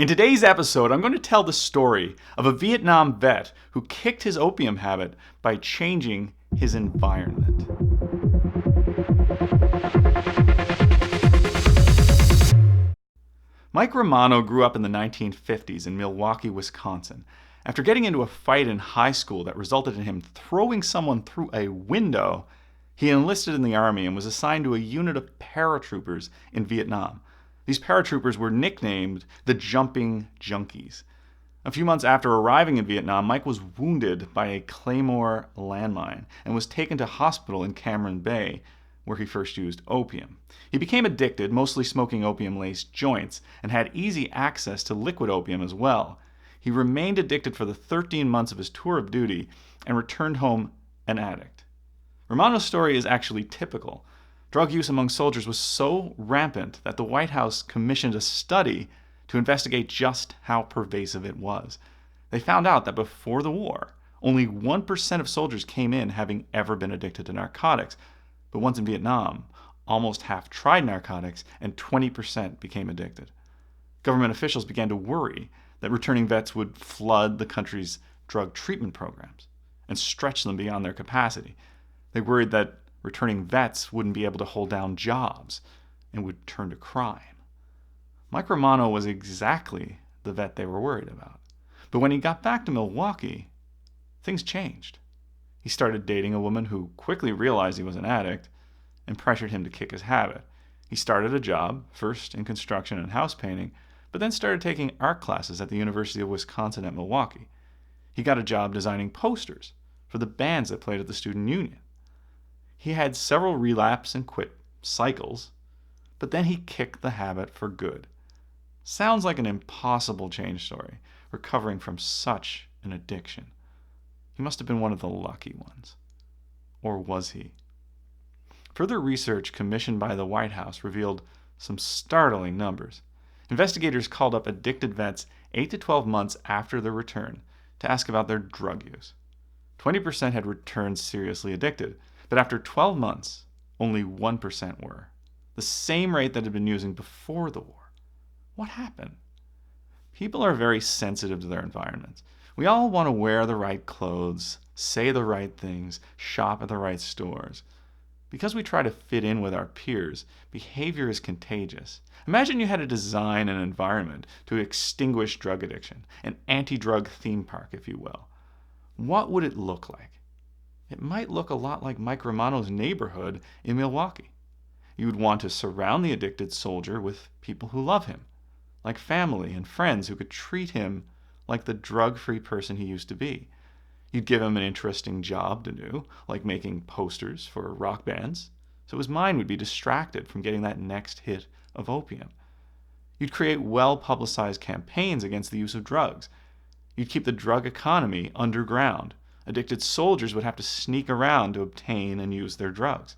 In today's episode, I'm going to tell the story of a Vietnam vet who kicked his opium habit by changing his environment. Mike Romano grew up in the 1950s in Milwaukee, Wisconsin. After getting into a fight in high school that resulted in him throwing someone through a window, he enlisted in the Army and was assigned to a unit of paratroopers in Vietnam. These paratroopers were nicknamed the jumping junkies. A few months after arriving in Vietnam, Mike was wounded by a Claymore landmine and was taken to hospital in Cameron Bay, where he first used opium. He became addicted, mostly smoking opium-laced joints, and had easy access to liquid opium as well. He remained addicted for the 13 months of his tour of duty and returned home an addict. Romano's story is actually typical. Drug use among soldiers was so rampant that the White House commissioned a study to investigate just how pervasive it was. They found out that before the war, only 1% of soldiers came in having ever been addicted to narcotics. But once in Vietnam, almost half tried narcotics and 20% became addicted. Government officials began to worry that returning vets would flood the country's drug treatment programs and stretch them beyond their capacity. They worried that returning vets wouldn't be able to hold down jobs and would turn to crime. Mike Romano was exactly the vet they were worried about. But when he got back to Milwaukee, things changed. He started dating a woman who quickly realized he was an addict and pressured him to kick his habit. He started a job, first in construction and house painting, but then started taking art classes at the University of Wisconsin at Milwaukee. He got a job designing posters for the bands that played at the student union. He had several relapse and quit cycles, but then he kicked the habit for good. Sounds like an impossible change story, recovering from such an addiction. He must have been one of the lucky ones. Or was he? Further research commissioned by the White House revealed some startling numbers. Investigators called up addicted vets 8 to 12 months after their return to ask about their drug use. 20% had returned seriously addicted, but after 12 months, only 1% were. The same rate that had been using before the war. What happened? People are very sensitive to their environments. We all want to wear the right clothes, say the right things, shop at the right stores. Because we try to fit in with our peers, behavior is contagious. Imagine you had to design an environment to extinguish drug addiction, an anti-drug theme park, if you will. What would it look like? It might look a lot like Mike Romano's neighborhood in Milwaukee. You would want to surround the addicted soldier with people who love him, like family and friends who could treat him like the drug-free person he used to be. You'd give him an interesting job to do, like making posters for rock bands, so his mind would be distracted from getting that next hit of opium. You'd create well-publicized campaigns against the use of drugs. You'd keep the drug economy underground. Addicted soldiers would have to sneak around to obtain and use their drugs.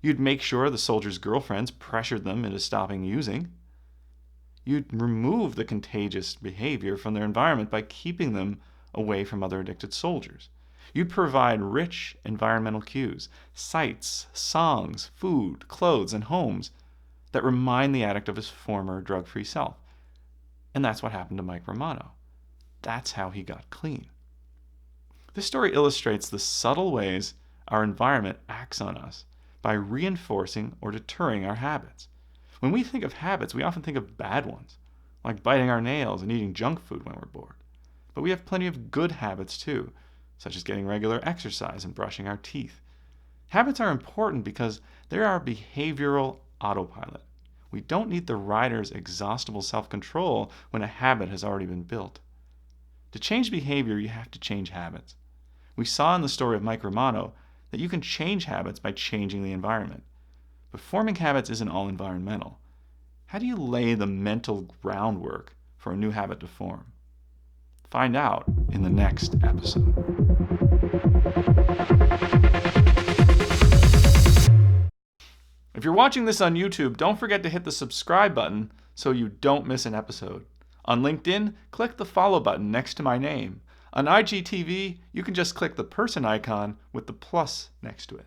You'd make sure the soldiers' girlfriends pressured them into stopping using. You'd remove the contagious behavior from their environment by keeping them away from other addicted soldiers. You'd provide rich environmental cues, sights, songs, food, clothes, and homes that remind the addict of his former drug-free self. And that's what happened to Mike Romano. That's how he got clean. This story illustrates the subtle ways our environment acts on us by reinforcing or deterring our habits. When we think of habits, we often think of bad ones, like biting our nails and eating junk food when we're bored. But we have plenty of good habits too, such as getting regular exercise and brushing our teeth. Habits are important because they're our behavioral autopilot. We don't need the rider's exhaustible self-control when a habit has already been built. To change behavior, you have to change habits. We saw in the story of Mike Romano that you can change habits by changing the environment. But forming habits isn't all environmental. How do you lay the mental groundwork for a new habit to form? Find out in the next episode. If you're watching this on YouTube, don't forget to hit the subscribe button so you don't miss an episode. On LinkedIn, click the follow button next to my name. On IGTV, you can just click the person icon with the plus next to it.